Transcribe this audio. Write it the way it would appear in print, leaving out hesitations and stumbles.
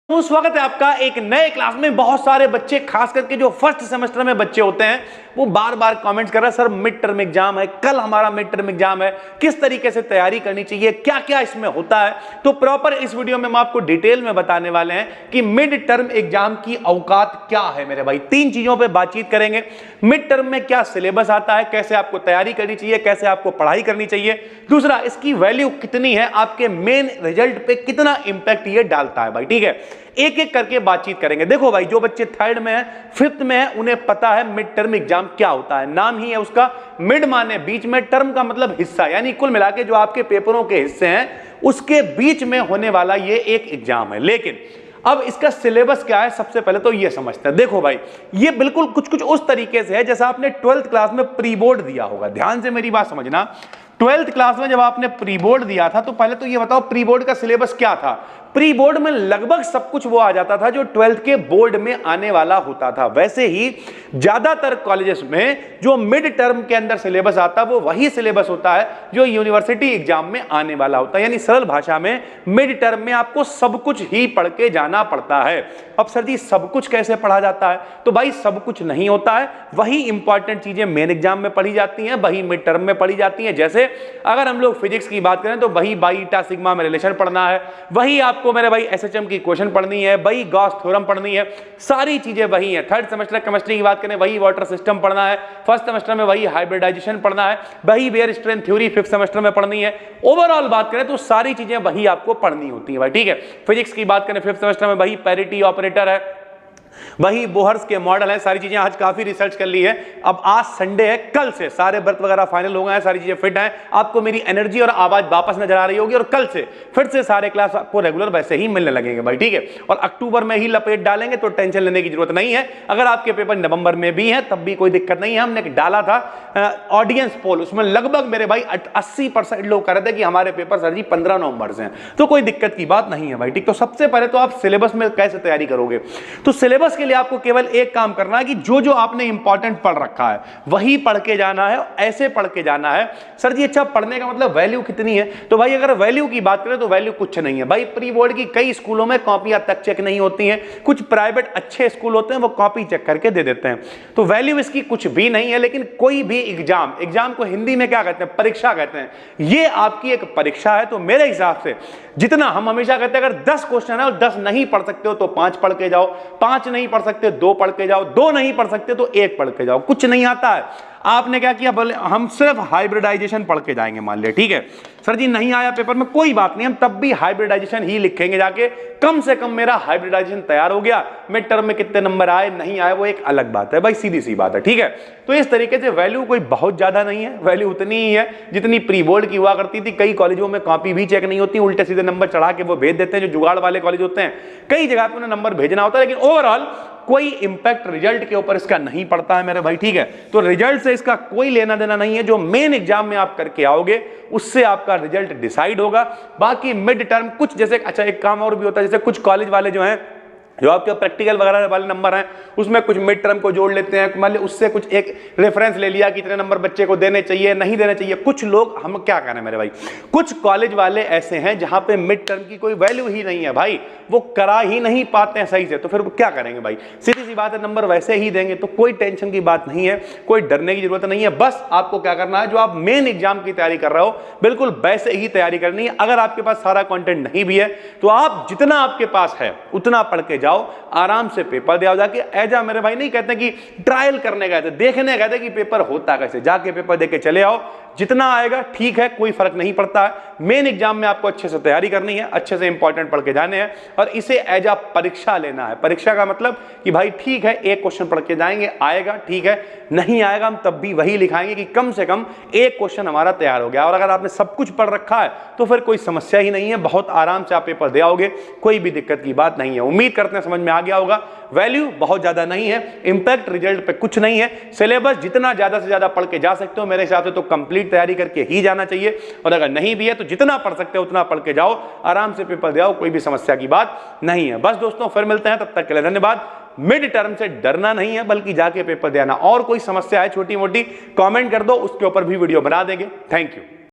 स्वागत है आपका एक नए क्लास में। बहुत सारे बच्चे, खास करके जो फर्स्ट सेमेस्टर में बच्चे होते हैं, वो बार बार कमेंट्स कर रहे हैं, सर मिड टर्म एग्जाम है, कल हमारा मिड टर्म एग्जाम है, किस तरीके से तैयारी करनी चाहिए, क्या क्या इसमें होता है। तो प्रॉपर इस वीडियो में हम आपको डिटेल में बताने वाले हैं कि मिड टर्म एग्जाम की औकात क्या है मेरे भाई। 3 चीजों पर बातचीत करेंगे। मिड टर्म में क्या सिलेबस आता है, कैसे आपको तैयारी करनी चाहिए, कैसे आपको पढ़ाई करनी चाहिए। दूसरा, इसकी वैल्यू कितनी है, आपके मेन रिजल्ट पे कितना इंपैक्ट ये डालता है भाई। ठीक है, एक एक करके बातचीत करेंगे। देखो भाई, जो बच्चे 3rd में है, 5th में है, उन्हें पता है मिड टर्म एग्जाम क्या होता है। नाम ही है उसका, मिड माने बीच में, टर्म का मतलब हिस्सा, यानी कुल मिला के जो आपके पेपरों के हिस्से हैं उसके बीच में होने वाला ये एक एग्जाम है। लेकिन अब इसका सिलेबस क्या है, सबसे पहले तो ये समझते हैं। देखो भाई, ये बिल्कुल कुछ कुछ उस तरीके से है जैसा आपने 12th क्लास में प्री बोर्ड दिया होगा। ध्यान से मेरी बात समझना। 12th क्लास में जब आपने प्री बोर्ड दिया था, तो पहले तो ये बताओ प्री बोर्ड का सिलेबस क्या था। प्री बोर्ड में लगभग सब कुछ वो आ जाता था जो 12th के बोर्ड में आने वाला होता था। वैसे ही ज्यादातर कॉलेजेस में जो मिड टर्म के अंदर सिलेबस आता है वो वही सिलेबस होता है जो यूनिवर्सिटी एग्जाम में आने वाला होता है। यानी सरल भाषा में, मिड टर्म में आपको सब कुछ ही पढ़ के जाना पड़ता है। अब सर जी, सब कुछ कैसे पढ़ा जाता है? तो भाई, सब कुछ नहीं होता है। वही इंपॉर्टेंट चीजें मेन एग्जाम में पढ़ी जाती हैं, वही मिड टर्म में पढ़ी जाती हैं। जैसे अगर हम लोग फिजिक्स की बात करें तो वही बाई ईटा सिग्मा में रिलेशन पढ़ना है, वही आपको मेरे भाई एसएचएम की क्वेश्चन पढ़नी है, वही गॉस थ्योरम पढ़नी है, सारी चीजें वही है। 3rd सेमेस्टर केमिस्ट्री की बात करें, वही वाटर सिस्टम पढ़ना है। 1st सेमेस्टर में वही हाइब्रिडाइजेशन पढ़ना है, वही where strength theory 5th semester में पढ़नी है। ओवरऑल बात करें तो सारी चीजें वही आपको पढ़नी होती है भाई। ठीक है, फिजिक्स की बात करें 5th सेमेस्टर में वही पैरिटी ऑपरेटर है, वही बोहर्स के मॉडल है, सारी चीजें आज काफी रिसर्च कर ली है। अब आज संडे है, कल से सारे व्रत वगैरह फाइनल हो गए हैं, सारी चीजें फिट हैं, आपको मेरी एनर्जी और आवाज वापस नजर आ रही होगी, और कल से फिर से सारे क्लास आपको रेगुलर वैसे ही मिलने लगेंगे भाई। ठीक है, और अक्टूबर में ही लपेट डालेंगे, तो टेंशन लेने की जरूरत नहीं है। अगर आपके पेपर नवंबर में भी है तब भी कोई दिक्कत नहीं है। हमने डाला था ऑडियंस पोल, उसमें लगभग मेरे भाई 80% लोग कह रहे थे कि हमारे पेपर सर जी 15 नवंबर से हैं, तो कोई दिक्कत की बात नहीं है भाई। ठीक, तो सबसे पहले तो आप सिलेबस में कैसे तैयारी करोगे, तो सिलेबस के लिए आपको केवल एक काम करना है कि जो जो आपने इंपॉर्टेंट पढ़ रखा है वही पढ़ के जाना है, ऐसे पढ़ के जाना है। सर जी अच्छा, पढ़ने का मतलब वैल्यू कितनी है? तो भाई अगर वैल्यू की बात करें तो वैल्यू कुछ नहीं है भाई। प्री बोर्ड की कई स्कूलों में कॉपियां तक चेक नहीं होती हैं, कुछ प्राइवेट अच्छे स्कूल होते हैं वो कॉपी चेक करके दे देते हैं, तो वैल्यू इसकी कुछ भी नहीं है। लेकिन कोई भी एग्जाम को हिंदी में क्या कहते हैं? परीक्षा कहते हैं। ये आपकी एक परीक्षा है, तो मेरे हिसाब से जितना हम हमेशा कहते हैं, अगर 10 क्वेश्चन है और 10 नहीं पढ़ सकते हो तो 5 पढ़ के जाओ, 5 नहीं पढ़ सकते 2 पढ़ के जाओ, 2 नहीं पढ़ सकते तो 1 पढ़ के जाओ। कुछ नहीं आता है। आपने क्या किया, बोले हम सिर्फ हाइब्रिडाइजेशन पढ़ के जाएंगे, मान लिया। ठीक है सर जी, नहीं आया पेपर में, कोई बात नहीं, हम तब भी हाइब्रिडाइजेशन ही लिखेंगे जाके, कम से कम मेरा हाइब्रिडाइजेशन तैयार हो गया। मिड टर्म में कितने नंबर आए नहीं आए वो एक अलग बात है भाई, सीधी सी बात है। ठीक है, तो इस तरीके से वैल्यू कोई बहुत ज्यादा नहीं है, वैल्यू उतनी ही है जितनी प्री बोर्ड की हुआ करती थी। कई कॉलेजों में कॉपी भी चेक नहीं होती, उल्टे सीधे नंबर चढ़ा के वो भेज देते हैं, जो जुगाड़ वाले कॉलेज होते हैं। कई जगह पे उन्हें नंबर भेजना होता है, लेकिन ओवरऑल कोई इंपैक्ट रिजल्ट के ऊपर इसका नहीं पड़ता है मेरे भाई। ठीक है, तो रिजल्ट से इसका कोई लेना देना नहीं है। जो मेन एग्जाम में आप करके आओगे उससे आपका रिजल्ट डिसाइड होगा। बाकी मिड टर्म कुछ, जैसे अच्छा एक काम और भी होता है, जैसे कुछ कॉलेज वाले जो हैं, जो आपके प्रैक्टिकल वगैरह वाले नंबर हैं, उसमें कुछ मिड टर्म को जोड़ लेते हैं, मान लीजिए उससे कुछ एक रेफरेंस ले लिया कि इतने नंबर बच्चे को देने चाहिए नहीं देने चाहिए। कुछ लोग, हम क्या करें मेरे भाई, कुछ कॉलेज वाले ऐसे हैं जहां पे मिड टर्म की कोई वैल्यू ही नहीं है भाई, वो करा ही नहीं पाते हैं सही से, तो फिर वो क्या करेंगे भाई? सीधी सी बात है, नंबर वैसे ही देंगे, तो कोई टेंशन की बात नहीं है, कोई डरने की जरूरत नहीं है। बस आपको क्या करना है, जो आप मेन एग्जाम की तैयारी कर रहे हो बिल्कुल वैसे ही तैयारी करनी है। अगर आपके पास सारा कंटेंट नहीं भी है तो आप जितना आपके पास है उतना पढ़ के जाओ, आराम से पेपर दे आओ जाके। ऐजा मेरे भाई नहीं कहते कि ट्रायल करने गए थे, देखने गए थे कि पेपर होता कैसे, जाके पेपर दे के चले आओ। जितना आएगा ठीक है, कोई फर्क नहीं पड़ता है। मेन एग्जाम में आपको अच्छे से तैयारी करनी है, अच्छे से इंपॉर्टेंट पढ़ के जाने हैं, और इसे एज आ परीक्षा लेना है। परीक्षा का मतलब कि भाई ठीक है, एक क्वेश्चन पढ़ के जाएंगे, आएगा ठीक है, नहीं आएगा हम तब भी वही लिखाएंगे कि कम से कम एक क्वेश्चन हमारा तैयार हो गया। और अगर आपने सब कुछ पढ़ रखा है तो फिर कोई समस्या ही नहीं है, बहुत आराम से आप पेपर दे आओगे, कोई भी दिक्कत की बात नहीं है। उम्मीद करते हैं समझ में आ गया होगा। वैल्यू बहुत ज्यादा नहीं है, इंपैक्ट रिजल्ट पे कुछ नहीं है। सिलेबस जितना ज्यादा से ज्यादा पढ़ के जा सकते हो मेरे हिसाब से, तो कंप्लीट तैयारी करके ही जाना चाहिए। और अगर नहीं भी है तो जितना पढ़ सकते हो उतना पढ़ के जाओ, आराम से पेपर दे आओ, कोई भी समस्या की बात नहीं है। बस दोस्तों, फिर मिलते हैं, तब तक के लिए धन्यवाद। मिड टर्म से डरना नहीं है, बल्कि जाके पेपर देना। और कोई समस्या है छोटी मोटी, कमेंट कर दो, उसके ऊपर भी वीडियो बना देंगे। Thank you.